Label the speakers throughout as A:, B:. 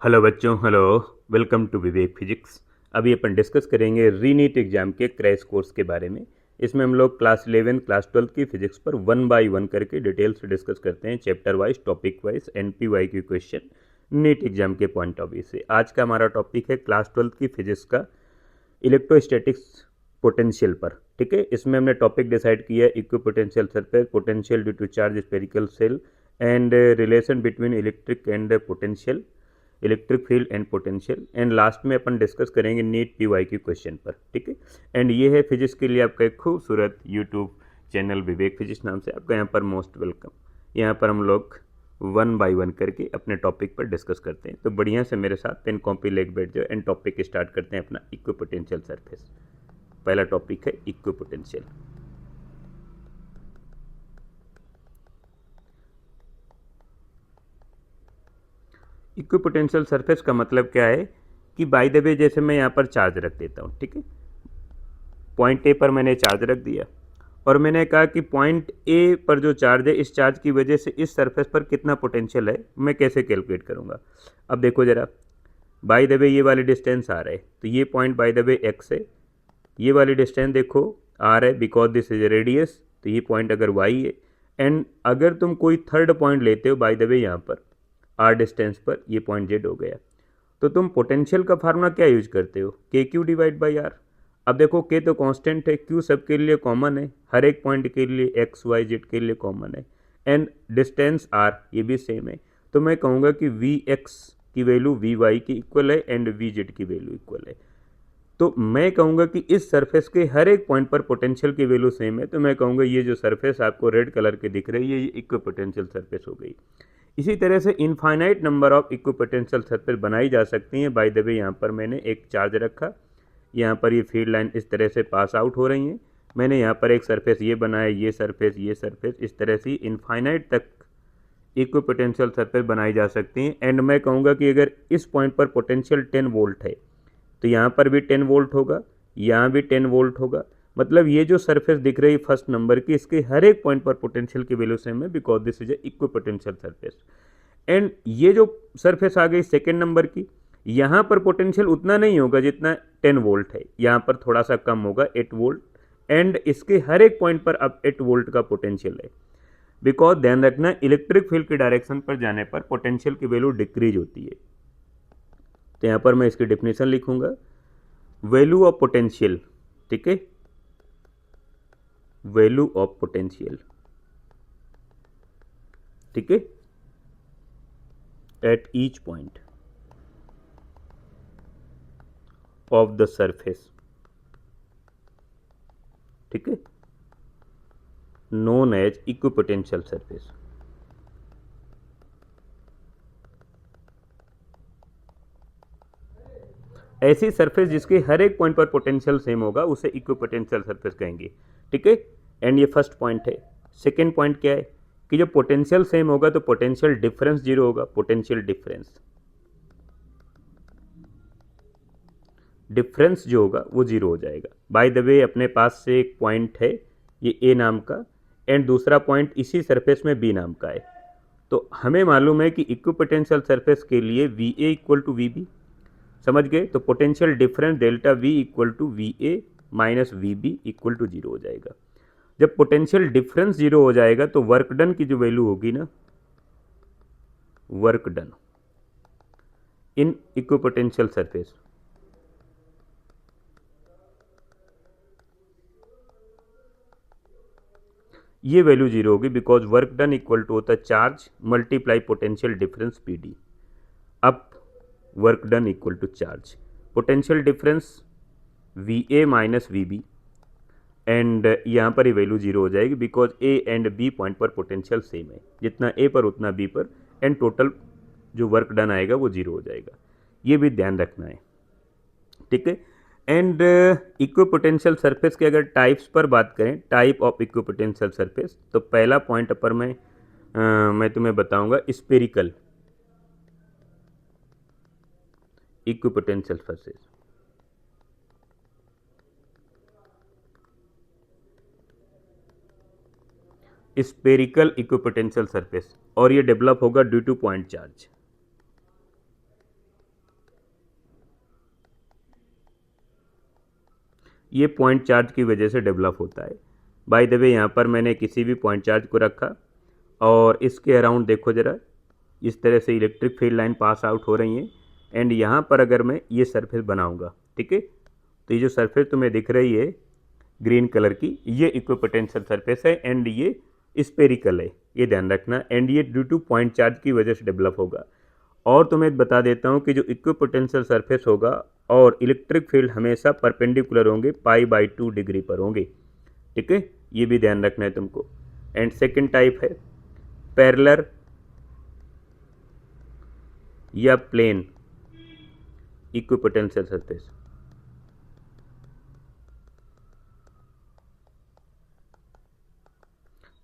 A: Hello बच्चों, hello. Welcome to Vivek physics. अभी अपन डिस्कस करेंगे रीनीट एग्जाम के क्रैश कोर्स के बारे में। इसमें हम लोग क्लास 11 क्लास 12 की फिजिक्स पर 1 बाय 1 करके डिटेल से डिस्कस करते हैं, chapter wise, topic wise, NPY की क्वेश्चन नीट एग्जाम के पॉइंट ऑफ व्यू से। आज का हमारा टॉपिक है क्लास 12 की फिजिक्स का इलेक्ट्रोस्टैटिक्स पोटेंशियल पर। ठीक है, इसमें हमने टॉपिक डिसाइड किया है equipotential surface, potential due to charge spherical shell and relation between electric and potential, electric field and potential, and last में अपन डिस्कस करेंगे नीट पीवाई की क्वेश्चन पर। ठीक है, एंड ये है फिजिक्स के लिए आपका एक खूबसूरत यूट्यूब चैनल विवेक फिजिक्स नाम से, आपका यहाँ पर मोस्ट वेलकम। यहाँ पर हम लोग 1 बाय 1 करके अपने टॉपिक पर डिस्कस करते हैं। तो बढ़िया से मेरे साथ पेन कॉपी लेके बैठ जाओ एंड टॉपिक स्टार्ट करते हैं अपना इक्विपोटेंशियल सरफेस। पहला टॉपिक है इक्विपोटेंशियल। इक्विपोटेंशियल सरफेस का मतलब क्या है कि बाय द वे, जैसे मैं यहाँ पर चार्ज रख देता हूँ, ठीक है, पॉइंट ए पर मैंने चार्ज रख दिया और मैंने कहा कि पॉइंट ए पर जो चार्ज है, इस चार्ज की वजह से इस सरफेस पर कितना पोटेंशियल है, मैं कैसे कैलकुलेट करूँगा। अब देखो ज़रा, बाय द वे ये वाली डिस्टेंस आर है, तो ये point by the way x है, ये वाली डिस्टेंस देखो आर है, बिकॉज दिस इज रेडियस, तो ये पॉइंट अगर वाई है। एंड अगर तुम कोई थर्ड पॉइंट लेते हो बाय द वे यहाँ पर आर डिस्टेंस पर, ये पॉइंट जेड हो गया, तो तुम पोटेंशियल का फार्मूला क्या यूज करते हो, के क्यू डिवाइड बाई आर। अब देखो के तो कांस्टेंट है, क्यू सबके लिए कॉमन है, हर एक पॉइंट के लिए एक्स वाई जेड के लिए कॉमन है, एंड डिस्टेंस आर ये भी सेम है। तो मैं कहूँगा कि वी एक्स की वैल्यू वी वाई की इक्वल है एंड वी जेड की वैल्यू इक्वल है। तो मैं कहूँगा कि इस सरफेस के हर एक पॉइंट पर पोटेंशियल की वैल्यू सेम है, तो मैं कहूँगा ये जो सरफेस आपको रेड कलर के दिख रही है, ये इक्विपोटेंशियल सरफेस हो गई। इसी तरह से infinite number of equipotential surface बनाई जा सकती हैं। बाय द वे यहाँ पर मैंने एक चार्ज रखा, यहाँ पर ये फील्ड लाइन इस तरह से पास आउट हो रही हैं, मैंने यहाँ पर एक सरफेस ये बनाया, ये सरफेस, इस तरह से इनफाइनाइट तक इक्विपोटेंशियल सरफेस बनाई जा सकती हैं। एंड मैं कहूँगा कि अगर इस पॉइंट पर पोटेंशियल 10 वोल्ट है, तो यहाँ पर भी 10 वोल्ट होगा, यहाँ भी 10 वोल्ट होगा। मतलब ये जो सरफेस दिख रही है फर्स्ट नंबर की, इसके हर एक पॉइंट पर पोटेंशियल की वैल्यू सेम है, because this is a equipotential surface. And ये जो सरफेस आ गई सेकेंड नंबर की, यहाँ पर पोटेंशियल उतना नहीं होगा जितना 10 वोल्ट है, यहाँ पर थोड़ा सा कम होगा 8 वोल्ट, एंड इसके हर एक पॉइंट पर अब 8 वोल्ट का पोटेंशियल है। बिकॉज ध्यान रखना, इलेक्ट्रिक फील्ड की डायरेक्शन पर जाने पर पोटेंशियल की वैल्यू डिक्रीज होती है। तो यहाँ पर मैं इसकी डेफिनेशन लिखूंगा, वैल्यू ऑफ पोटेंशियल, ठीक है, वैल्यू ऑफ पोटेंशियल, ठीक है, at each point of the surface, ठीक है, नोन एज इक्विपोटेंशियल सरफेस। ऐसी सरफेस जिसके हर एक पॉइंट पर पोटेंशियल सेम होगा, उसे इक्विपोटेंशियल सरफेस कहेंगे। ठीक है, एंड ये फर्स्ट पॉइंट है। सेकेंड पॉइंट क्या है कि जब पोटेंशियल सेम होगा तो पोटेंशियल डिफरेंस जीरो होगा। पोटेंशियल डिफरेंस जो होगा वो जीरो हो जाएगा। बाय द वे, अपने पास से एक पॉइंट है ये ए नाम का, एंड दूसरा पॉइंट इसी सरफेस में बी नाम का है। तो हमें मालूम है कि इक्विपोटेंशियल सरफेस के लिए V A equal to V B, समझ गए। तो potential difference delta V equal to V A minus V B equal to zero हो जाएगा। जब पोटेंशियल डिफरेंस जीरो हो जाएगा तो वर्क डन की जो वैल्यू होगी ना, work done in equipotential surface, ये वैल्यू जीरो होगी, because work done equal to होता है charge multiply potential difference P D. अब work done equal to charge, potential difference V A minus V B, and यहाँ पर ये value zero हो जाएगी, because A and B point पर potential same है, जितना ए पर उतना बी पर, एंड टोटल जो वर्क डन आएगा वो जीरो हो जाएगा। ये भी ध्यान रखना है, ठीक है। एंड इक्विपोटेंशियल सरफेस के अगर टाइप्स पर बात करें, टाइप ऑफ इक्विपोटेंशियल सरफेस, तो पहला पॉइंट पर मैं तुम्हें बताऊंगा spherical equipotential surface. Spherical equipotential surface, और ये डेवलप होगा ड्यू टू पॉइंट चार्ज। ये पॉइंट चार्ज की वजह से डेवलप होता है। बाय द वे यहाँ पर मैंने किसी भी पॉइंट चार्ज को रखा और इसके अराउंड देखो ज़रा, इस तरह से electric field line pass out हो रही हैं। एंड यहाँ पर अगर मैं ये सरफेस बनाऊँगा, ठीक है, तो ये जो सरफेस तुम्हें दिख रही है ग्रीन कलर की, ये इक्विपोटेंशियल सरफेस है एंड ये स्पेरिकल है, ये ध्यान रखना। एंड ये ड्यू टू पॉइंट चार्ज की वजह से डेवलप होगा। और तुम्हें बता देता हूँ कि जो इक्विपोटेंशियल सरफेस होगा और इलेक्ट्रिक फील्ड हमेशा परपेंडिकुलर होंगे, π/2 डिग्री पर होंगे, ठीक है, ये भी ध्यान रखना है तुमको। एंड सेकेंड टाइप है पैरेलल या प्लेन इक्विपोटेंशियल सरफेस।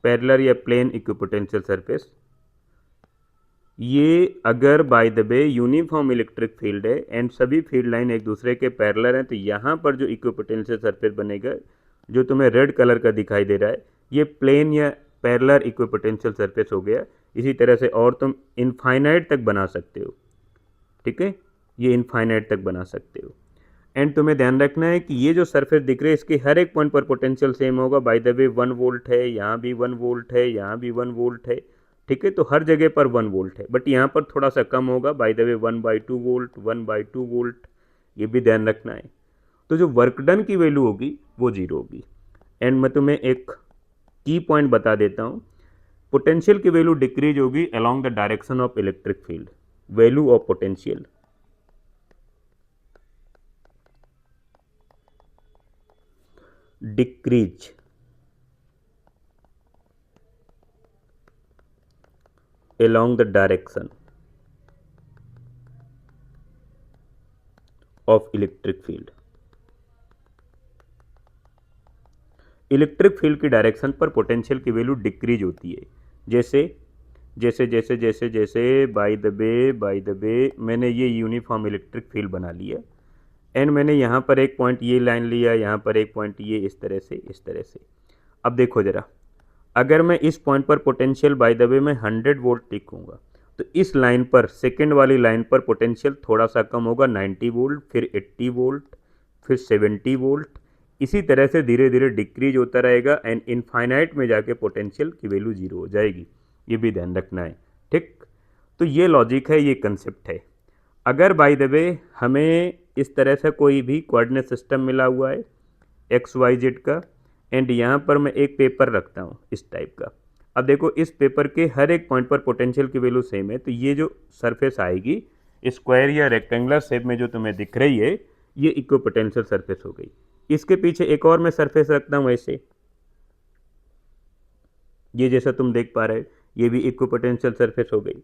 A: पैरेलल या प्लेन इक्विपोटेंशियल सरफेस, ये अगर bye the way uniform electric field है एंड सभी फील्ड लाइन एक दूसरे के पैरेलल हैं, तो यहाँ पर जो इक्विपोटेंशियल सरफेस बनेगा जो तुम्हें रेड कलर का दिखाई दे रहा है, ये प्लेन या पैरेलल इक्विपोटेंशियल सरफेस हो गया। इसी तरह से और तुम इनफाइनाइट तक बना सकते हो, ठीक है, ये इनफाइनाइट तक बना सकते हो। एंड तुम्हें ध्यान रखना है कि ये जो सरफेस दिख रहे हैं इसके हर एक पॉइंट पर पोटेंशियल सेम होगा। बाय द वे 1 वोल्ट है, यहाँ भी 1 वोल्ट है, यहाँ भी 1 वोल्ट है, ठीक है, तो हर जगह पर 1 वोल्ट है, बट यहाँ पर थोड़ा सा कम होगा। Bye the way 1/2 volt, 1/2 volt, ये भी ध्यान रखना है। तो जो वर्क डन की वैल्यू होगी वो 0 होगी। एंड मैं तुम्हें एक की पॉइंट बता देता हूँ, पोटेंशियल की वैल्यू डिक्रीज होगी along the direction of electric field. Value of potential decrease along the direction of electric field। Electric field की डायरेक्शन पर पोटेंशियल की वैल्यू डिक्रीज होती है। जैसे जैसे जैसे जैसे जैसे बाय द वे मैंने ये यूनिफॉर्म इलेक्ट्रिक फील्ड बना लिया एंड मैंने यहाँ पर एक पॉइंट ये लाइन लिया, यहाँ पर एक पॉइंट ये, इस तरह से। अब देखो ज़रा, अगर मैं इस पॉइंट पर पोटेंशियल बाय द वे मैं 100 वोल्ट लिखूंगा, तो इस लाइन पर, सेकेंड वाली लाइन पर पोटेंशियल थोड़ा सा कम होगा, 90 वोल्ट, फिर 80 वोल्ट, फिर 70 वोल्ट, इसी तरह से धीरे धीरे डिक्रीज होता रहेगा एंड इनफाइनाइट में जाके पोटेंशियल की वैल्यू 0 हो जाएगी। ये भी ध्यान रखना है, ठीक। तो ये लॉजिक है, ये कंसेप्ट है। अगर बाय द वे हमें इस तरह से कोई भी कोऑर्डिनेट सिस्टम मिला हुआ है XYZ का एंड यहाँ पर मैं एक पेपर रखता हूँ इस टाइप का। अब देखो इस पेपर के हर एक पॉइंट पर पोटेंशियल की वैल्यू सेम है, तो ये जो सरफेस आएगी स्क्वायर या रेक्टेंगुलर शेप में जो तुम्हें दिख रही है, ये इक्विपोटेंशियल सरफेस हो गई। इसके पीछे एक और मैं सरफेस रखता हूँ ऐसे, ये जैसा तुम देख पा रहे हो, ये भी इक्विपोटेंशियल सरफेस हो गई।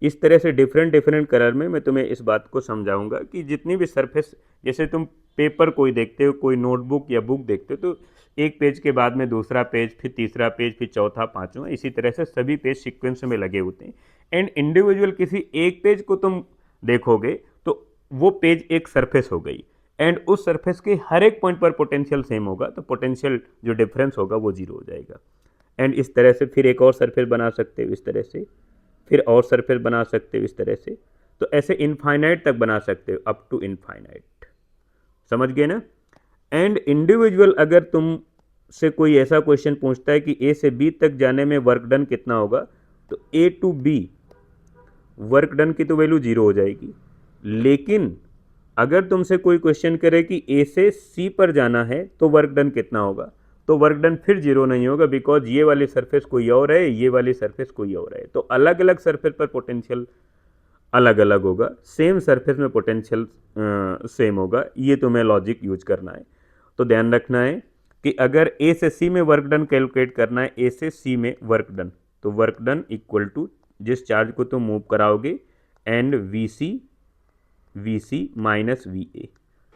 A: इस तरह से डिफरेंट कलर में मैं तुम्हें इस बात को समझाऊंगा कि जितनी भी सरफेस, जैसे तुम पेपर कोई देखते हो, कोई नोटबुक या बुक देखते हो, तो एक पेज के बाद में दूसरा पेज, फिर तीसरा पेज, फिर चौथा, पांचवा, इसी तरह से सभी पेज सीक्वेंस में लगे होते हैं। एंड इंडिविजुअल किसी एक पेज को तुम देखोगे तो वो पेज एक सरफेस हो गई एंड उस सरफेस के हर एक पॉइंट पर पोटेंशियल सेम होगा, तो पोटेंशियल जो डिफरेंस होगा वो 0 हो जाएगा। एंड इस तरह से फिर एक और सरफेस बना सकते हो इस तरह से, फिर और सरफेस बना सकते हो इस तरह से, तो ऐसे इनफाइनाइट तक बना सकते हो, अप टू इनफाइनाइट। समझ गए ना। एंड इंडिविजुअल अगर तुम से कोई ऐसा क्वेश्चन पूछता है कि ए से बी तक जाने में वर्क डन कितना होगा, तो ए टू बी वर्क डन की तो वैल्यू 0 हो जाएगी। लेकिन अगर तुमसे कोई क्वेश्चन करे कि ए से सी पर जाना है तो वर्क डन कितना होगा, तो वर्क डन फिर 0 नहीं होगा, बिकॉज ये वाली सरफेस कोई और है, ये वाली सरफेस कोई और है। तो अलग अलग सरफेस पर पोटेंशियल अलग अलग होगा, सेम सरफेस में पोटेंशियल सेम होगा। ये तुम्हें लॉजिक यूज करना है। तो ध्यान रखना है कि अगर ए से सी में वर्क डन कैलकुलेट करना है, ए से सी में वर्क डन, तो वर्क डन इक्वल टू जिस चार्ज को तुम मूव कराओगे and V C minus V A.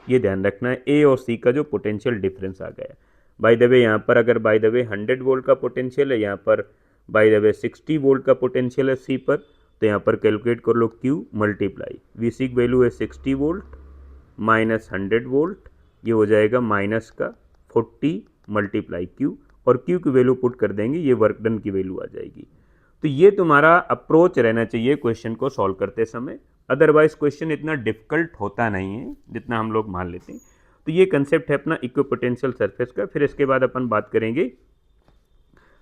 A: ये ध्यान रखना है, ए और सी का जो पोटेंशियल डिफरेंस आ गया। बाय द वे यहाँ पर अगर बाय द वे 100 वोल्ट का पोटेंशियल है, यहाँ पर बाय द वे 60 वोल्ट का पोटेंशियल है सी पर, तो यहाँ पर कैलकुलेट कर लो Q मल्टीप्लाई वी सी की वैल्यू है 60 वोल्ट माइनस 100 वोल्ट, ये हो जाएगा माइनस का 40 मल्टीप्लाई Q, और Q की वैल्यू पुट कर देंगे, ये वर्क डन की वैल्यू आ जाएगी। तो ये तुम्हारा अप्रोच रहना चाहिए क्वेश्चन को सॉल्व करते समय। अदरवाइज क्वेश्चन इतना डिफिकल्ट होता नहीं है जितना हम लोग मान लेते हैं। तो ये कंसेप्ट है अपना इक्विपोटेंशियल सरफेस का। फिर इसके बाद अपन बात करेंगे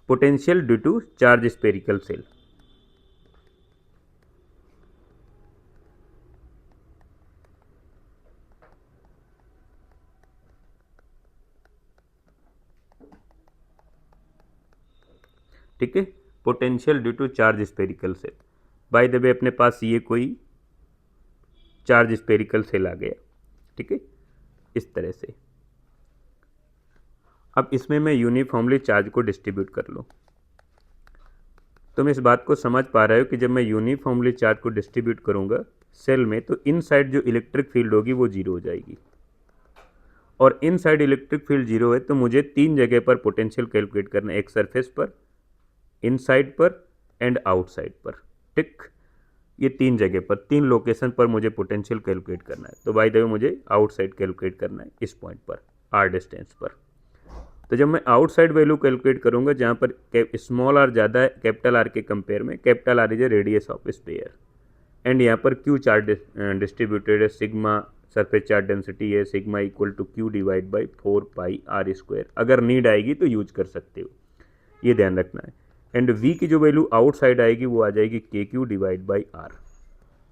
A: potential due to charge spherical shell. ठीक है, potential due to charge spherical shell. By the way अपने पास ये कोई चार्ज स्फेरिकल सेल आ गया, ठीक है, इस तरह से। अब इसमें मैं यूनिफॉर्मली चार्ज को डिस्ट्रीब्यूट कर लूँ। तुम इस बात को समझ पा रहे हो कि जब मैं यूनिफॉर्मली चार्ज को डिस्ट्रीब्यूट करूँगा सेल में, तो इनसाइड जो इलेक्ट्रिक फील्ड होगी वो जीरो हो जाएगी। और इनसाइड इलेक्ट्रिक फील्ड जीरो है तो मुझे तीन जगह पर पोटेंशियल कैलकुलेट करना है, एक सरफेस पर, इनसाइड पर एंड आउटसाइड पर। ठीक, ये तीन जगह पर, तीन लोकेशन पर मुझे पोटेंशियल कैलकुलेट करना है। तो बाय द वे मुझे आउटसाइड कैलकुलेट करना है इस पॉइंट पर, आर डिस्टेंस पर। तो जब मैं आउटसाइड वैल्यू कैलकुलेट करूंगा जहाँ पर स्मॉल आर ज़्यादा है कैपिटल आर के कंपेयर में, capital R is a radius of sphere, and यहाँ पर क्यू चार्ज डिस्ट्रीब्यूटेड है, सिग्मा सरफेस चार्ज डेंसिटी है, sigma equal to Q divide by 4πr²। अगर नीड आएगी तो यूज कर सकते हो, ये ध्यान रखना है। एंड v की जो वैल्यू आउटसाइड आएगी वो आ जाएगी KQ डिवाइड बाई R।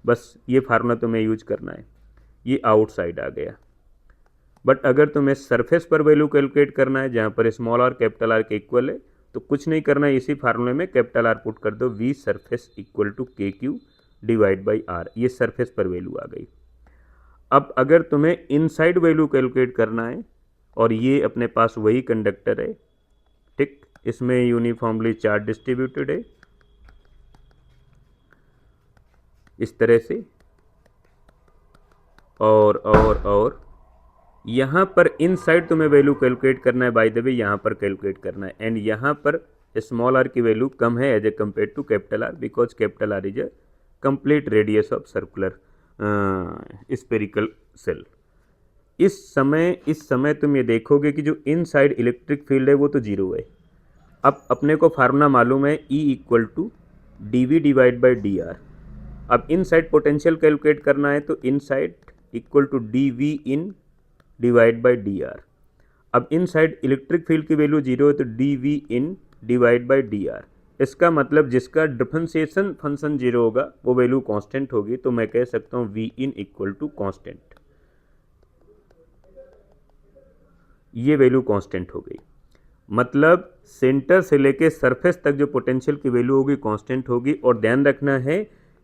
A: बस ये फार्मूला तुम्हें यूज करना है, ये आउटसाइड आ गया। बट अगर तुम्हें सरफेस पर वैल्यू कैलकुलेट करना है जहाँ पर स्मॉल आर कैपिटल आर के इक्वल है, तो कुछ नहीं करना है, इसी फार्मूले में कैपिटल आर पुट कर दो, v surface equal to KQ divide by R। ये सरफेस पर वैल्यू आ गई। अब अगर तुम्हें इनसाइड वैल्यू कैलकुलेट करना है, और ये अपने पास वही कंडक्टर है, ठीक, इसमें यूनिफॉर्मली चार्ज डिस्ट्रीब्यूटेड है इस तरह से, और यहाँ पर इनसाइड तुम्हें वैल्यू कैलकुलेट करना है, बाय द वे यहाँ पर कैलकुलेट करना है। एंड यहाँ पर स्मॉल आर की वैल्यू कम है as a compare to capital R, because capital R is a complete radius of circular spherical shell. इस समय तुम ये देखोगे कि जो इनसाइड इलेक्ट्रिक फील्ड है वो तो जीरो है। अब अपने को फार्मूला मालूम है E equal to dV divide by dr। अब इनसाइड पोटेंशियल कैलकुलेट करना है तो inside equal to dV in divide by dr। अब इनसाइड इलेक्ट्रिक फील्ड की वैल्यू जीरो है तो dV in divide by dr। इसका मतलब जिसका डिफरेंशिएशन फंक्शन जीरो होगा वो वैल्यू कांस्टेंट होगी, तो मैं कह सकता हूँ V in equal to constant. ये वैल्यू कांस्टेंट हो गई, मतलब सेंटर से लेके सरफेस तक जो पोटेंशियल की वैल्यू होगी कांस्टेंट होगी। और ध्यान रखना है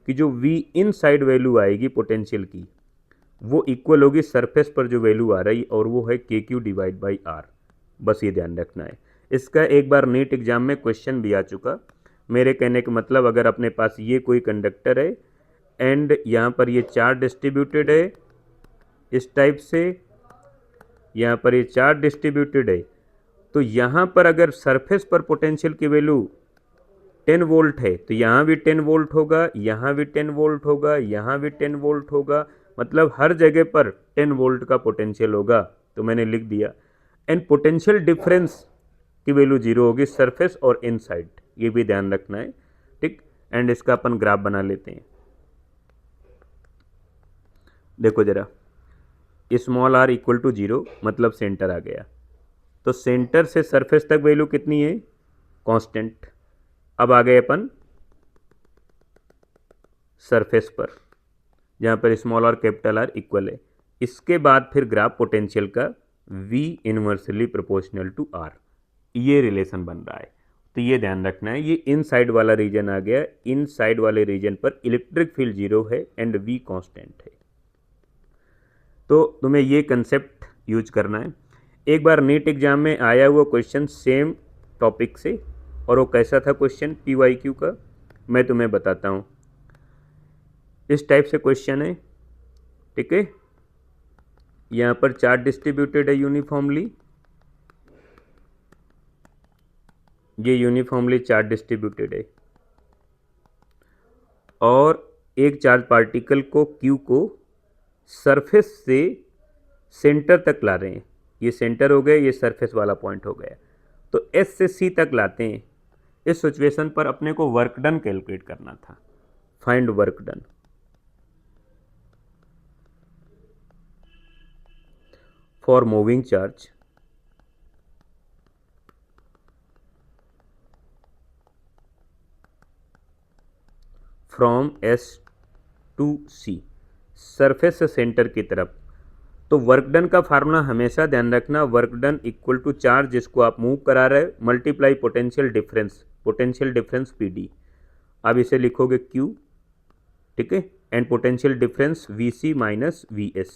A: कि जो V इनसाइड वैल्यू आएगी पोटेंशियल की वो इक्वल होगी सरफेस पर जो वैल्यू आ रही, और वो है KQ डिवाइड बाई R। बस ये ध्यान रखना है। इसका एक बार नीट एग्जाम में क्वेश्चन भी आ चुका। मेरे कहने का मतलब, अगर अपने पास ये कोई कंडक्टर है एंड यहाँ पर ये चार्ज डिस्ट्रीब्यूटेड है इस टाइप से, यहाँ पर ये चार्ज डिस्ट्रीब्यूटेड है, तो यहाँ पर अगर सरफेस पर पोटेंशियल की वैल्यू 10 वोल्ट है तो यहाँ भी 10 वोल्ट होगा, यहाँ भी 10 वोल्ट होगा, यहाँ भी 10 वोल्ट होगा, मतलब हर जगह पर 10 वोल्ट का पोटेंशियल होगा। तो मैंने लिख दिया। एंड पोटेंशियल डिफरेंस की वैल्यू जीरो होगी सरफेस और इनसाइड, ये भी ध्यान रखना है, ठीक। एंड इसका अपन ग्राफ बना लेते हैं। देखो जरा, small R equal to zero मतलब सेंटर आ गया, तो सेंटर से सरफेस तक वैल्यू कितनी है, कांस्टेंट। अब आ गए अपन सरफेस पर जहाँ पर स्मॉल और कैपिटल आर इक्वल है। इसके बाद फिर ग्राफ पोटेंशियल का V inversely proportional to R, ये रिलेशन बन रहा है। तो ये ध्यान रखना है, ये इनसाइड वाला रीजन आ गया, इनसाइड वाले रीजन पर इलेक्ट्रिक फील्ड जीरो है एंड V कांस्टेंट है। तो तुम्हें ये कंसेप्ट यूज करना है। एक बार नीट एग्जाम में आया हुआ क्वेश्चन सेम टॉपिक से, और वो कैसा था क्वेश्चन PYQ का, मैं तुम्हें बताता हूँ। इस टाइप से क्वेश्चन है, ठीक है। यहाँ पर चार्ज डिस्ट्रीब्यूटेड है यूनिफॉर्मली, ये यूनिफॉर्मली चार्ज डिस्ट्रीब्यूटेड है, और एक चार्ज पार्टिकल को Q को सरफेस से सेंटर तक ला रहे हैं। ये सेंटर हो गया, ये सरफेस वाला पॉइंट हो गया, तो S से C तक लाते हैं। इस सिचुएशन पर अपने को वर्क डन कैलकुलेट करना था, find work done. For moving charge from S to C, surface से सेंटर की तरफ। तो वर्क डन का फार्मूला हमेशा ध्यान रखना, work done equal to charge जिसको आप मूव करा रहे हो multiply potential difference P D. अब इसे लिखोगे Q, ठीक है, and potential difference VC minus VS।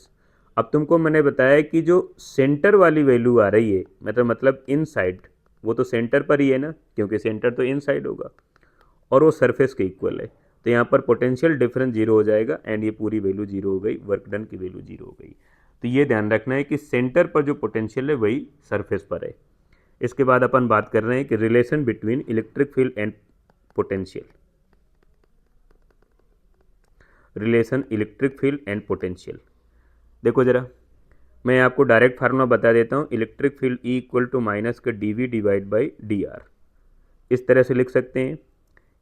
A: अब तुमको मैंने बताया कि जो सेंटर वाली वैल्यू आ रही है मतलब इनसाइड, वो तो सेंटर पर ही है ना, क्योंकि सेंटर तो इनसाइड होगा और वो सरफेस के इक्वल है। तो यहाँ पर पोटेंशियल डिफरेंस जीरो हो जाएगा एंड ये पूरी वैल्यू जीरो हो गई, वर्क डन की वैल्यू जीरो हो गई। तो ये ध्यान रखना है कि सेंटर पर जो पोटेंशियल है वही सरफेस पर है। इसके बाद अपन बात कर रहे हैं कि relation between electric field and potential. Relation electric field and potential, देखो जरा, मैं आपको डायरेक्ट फार्मूला बता देता हूँ। Electric field E equal to minus का dV डिवाइड बाई dr, इस तरह से लिख सकते हैं,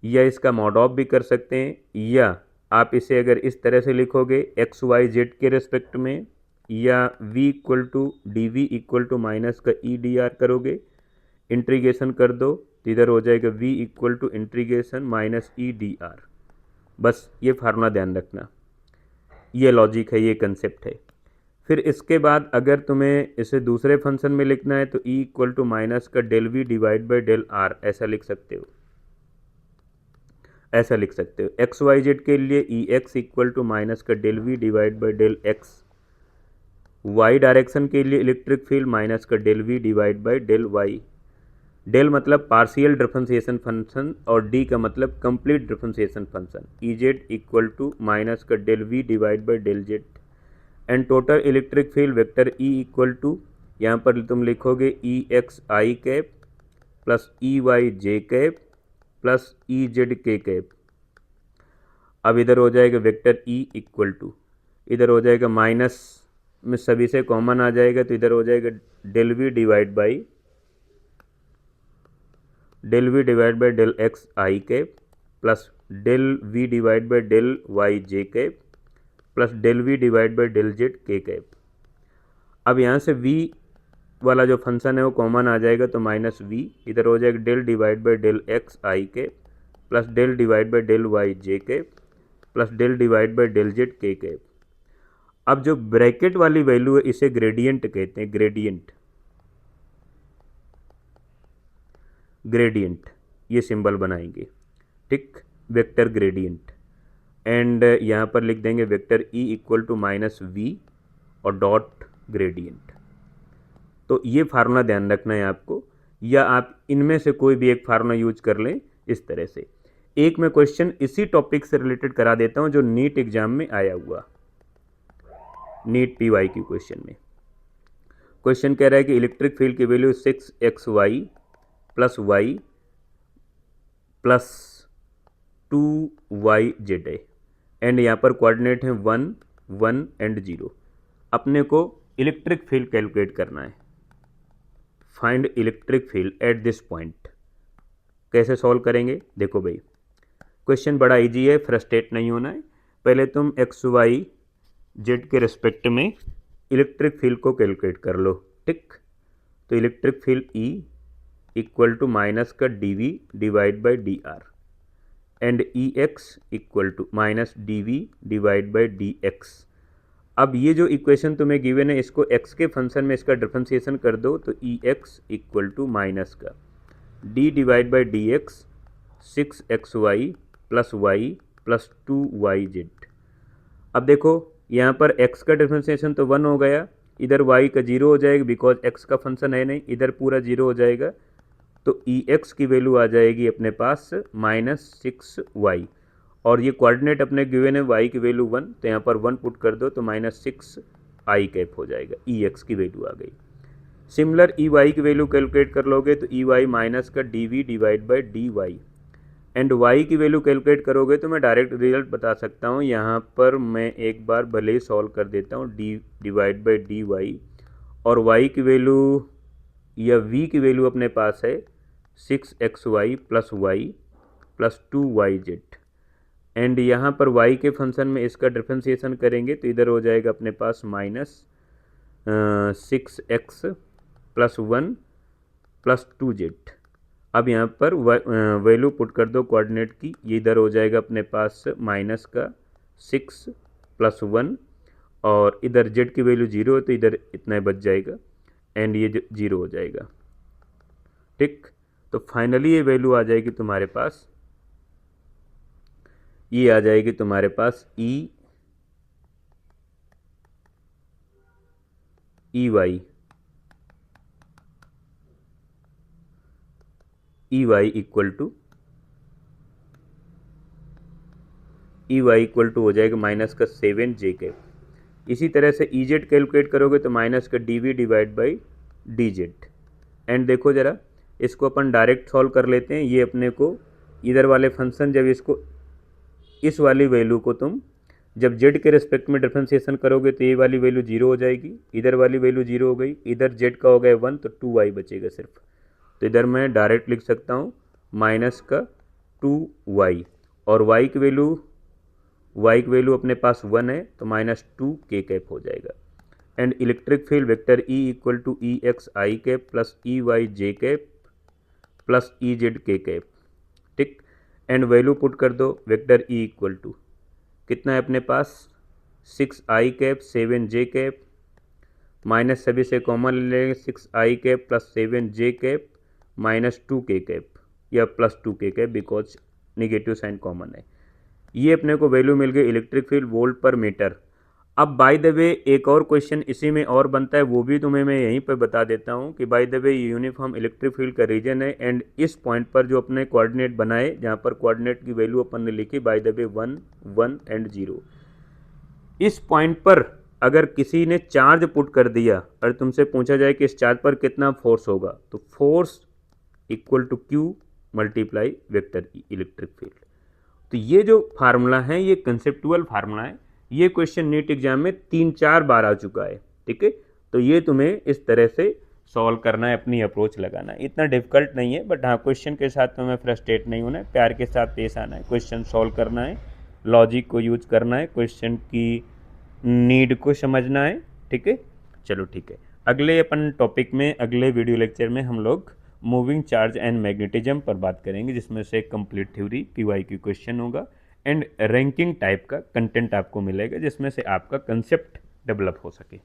A: या इसका मॉड ऑफ भी कर सकते हैं, या आप इसे अगर इस तरह से लिखोगे एक्स वाई जेड के रेस्पेक्ट में, या V equal to dV equal to minus का E dr करोगे, इंट्रीगेशन कर दो तो इधर हो जाएगा V equal to integration minus E dr। बस ये फार्मूला ध्यान रखना, ये लॉजिक है, ये कंसेप्ट है। फिर इसके बाद अगर तुम्हें इसे दूसरे फंक्शन में लिखना है तो E इक्वल टू माइनस का del V divide by del R, ऐसा लिख सकते हो, ऐसा लिख सकते हो। एक्स वाई जेड के लिए E X equal to minus का del V divide by del X, Y direction के लिए इलेक्ट्रिक फील्ड माइनस का del V divide by del Y. Del मतलब पार्शियल डिफरेंशिएशन फंक्शन और डी का मतलब complete differentiation function. E Z equal to minus का del V divide by del Z and total electric field vector E equal to, यहाँ पर तुम लिखोगे E X I cap plus E Y J cap plus E Z K cap. अब इधर हो जाएगा vector E equal to, इधर हो जाएगा माइनस में सभी से कॉमन आ जाएगा तो इधर हो जाएगा del V divide by del X I cap plus del V divide by del Y J cap plus del V divide by del Z K cap. अब यहाँ से v वाला जो फंक्शन है वो कॉमन आ जाएगा तो माइनस v, इधर हो जाएगा del divide by del X I cap plus del divide by del Y J cap plus del divide by del Z K cap. अब जो ब्रैकेट वाली वैल्यू है इसे ग्रेडियंट कहते हैं, ग्रेडियंट ये सिंबल बनाएंगे, ठीक, वेक्टर ग्रेडियंट। एंड यहाँ पर लिख देंगे vector E equal to minus V और डॉट ग्रेडियंट। तो ये फार्मूला ध्यान रखना है आपको, या आप इनमें से कोई भी एक फार्मूला यूज कर लें इस तरह से। एक मैं क्वेश्चन इसी टॉपिक से रिलेटेड करा देता हूँ जो नीट एग्जाम में आया हुआ, नीट PY की क्वेश्चन में। क्वेश्चन कह रहा है कि इलेक्ट्रिक फील्ड की value 6xy plus Y plus 2yz है एंड यहाँ पर कोऑर्डिनेट है 1 1 एंड 0। अपने को इलेक्ट्रिक फील्ड कैलकुलेट करना है, find electric field at this point. कैसे सॉल्व करेंगे, देखो भाई क्वेश्चन बड़ा इजी है, फ्रस्ट्रेट नहीं होना है। पहले तुम एक्स वाई जेड के रिस्पेक्ट में इलेक्ट्रिक फील्ड को कैलकुलेट कर लो, ठीक। तो electric field E equal to minus का dV divide by dr and EX equal to minus dV divide by dx। अब ये जो इक्वेशन तुम्हें गिवन है इसको x के फंक्शन में इसका डिफरेंशिएशन कर दो तो EX इक्वल टू माइनस का d divide by dx 6xy plus Y plus 2yz। अब देखो यहाँ पर x का डिफरेंशिएशन तो 1 हो गया, इधर y का 0 हो जाएगा बिकॉज x का फंक्शन है नहीं, इधर पूरा 0 हो जाएगा तो EX की वैल्यू आ जाएगी अपने पास -6y और ये कोऑर्डिनेट अपने गिवन है y की वैल्यू 1 तो यहाँ पर 1 पुट कर दो तो -6i कैप हो जाएगा, EX की वैल्यू आ गई। सिमिलर EY की वैल्यू कैलकुलेट कर लोगे तो EY माइनस का dV divide by dy and y की वैल्यू कैलकुलेट करोगे तो मैं डायरेक्ट रिजल्ट बता सकता हूँ। यहाँ पर मैं एक बार भले ही सॉल्व कर देता हूँ, d डिवाइड बाई dy और y की वैल्यू या v की वैल्यू अपने पास है 6xy plus Y plus 2yz and यहाँ पर y के फंक्शन में इसका डिफरेंशिएशन करेंगे तो इधर हो जाएगा अपने पास minus 6x plus 1 plus 2z। अब यहाँ पर वैल्यू पुट कर दो कोऑर्डिनेट की, ये इधर हो जाएगा अपने पास माइनस का 6 प्लस 1 और इधर z की वैल्यू 0 है तो इधर इतना बच जाएगा एंड ये 0 हो जाएगा। ठीक, तो फाइनली ये वैल्यू आ जाएगी तुम्हारे पास, ये आ जाएगी तुम्हारे पास ई वाई इक्वल टू हो जाएगा माइनस का 7j कैप। इसी तरह से ई जेड कैलकुलेट करोगे तो माइनस का D divide by D Z. And देखो ज़रा, इसको अपन डायरेक्ट सॉल्व कर लेते हैं। ये अपने को इधर वाले फंक्शन, जब इसको इस वाली वैल्यू को तुम जब z के रेस्पेक्ट में डिफ्रेंशिएशन करोगे तो ये वाली वैल्यू 0 हो जाएगी, इधर वाली वैल्यू 0 हो गई, इधर z का हो गया 1 तो 2y बचेगा सिर्फ। तो इधर मैं डायरेक्ट लिख सकता हूँ माइनस का 2y और y की वैल्यू अपने पास 1 है तो माइनस 2 k कैप हो जाएगा। And electric field vector E equal to E X I cap plus E Y J cap plus E Z K cap. ठीक, एंड वैल्यू पुट कर दो वेक्टर E इक्वल टू कितना है अपने पास 6i cap 7j cap, minus सभी से common ले लेंगे 6i cap plus 7j cap minus 2k cap या plus 2k cap because negative sign common है। ये अपने को वैल्यू मिल गई इलेक्ट्रिक फील्ड वोल्ट पर मीटर। अब बाय द वे एक और क्वेश्चन इसी में और बनता है, वो भी तुम्हें मैं यहीं पर बता देता हूँ कि bye the way uniform electric field का रीजन है एंड इस पॉइंट पर जो अपने कोऑर्डिनेट बनाए, जहाँ पर कोऑर्डिनेट की वैल्यू अपन ने लिखी बाय द वे 1 1 एंड 0, इस पॉइंट पर अगर किसी ने चार्ज पुट कर दिया और तुमसे पूछा जाए कि इस चार्ज पर कितना फोर्स होगा, तो force equal to Q multiply vector electric field. तो ये जो फार्मूला है ये कंसेप्चुअल फार्मूला है, ये क्वेश्चन नीट एग्जाम में 3-4 बार आ चुका है। ठीक है, तो ये तुम्हें इस तरह से सॉल्व करना है, अपनी अप्रोच लगाना है, इतना डिफिकल्ट नहीं है। बट हाँ, क्वेश्चन के साथ तुम्हें फ्रस्ट्रेट नहीं होना है, प्यार के साथ पेश आना है, क्वेश्चन सॉल्व करना है, लॉजिक को यूज करना है, क्वेश्चन की नीड को समझना है। ठीक है, चलो ठीक है, अगले अपन टॉपिक में अगले वीडियो लेक्चर में हम लोग मूविंग चार्ज एंड मैग्नेटिज्म पर बात करेंगे, जिसमें से कंप्लीट थ्योरी PYQ क्वेश्चन होगा एंड रैंकिंग टाइप का कंटेंट आपको मिलेगा, जिसमें से आपका कंसेप्ट डेवलप हो सके।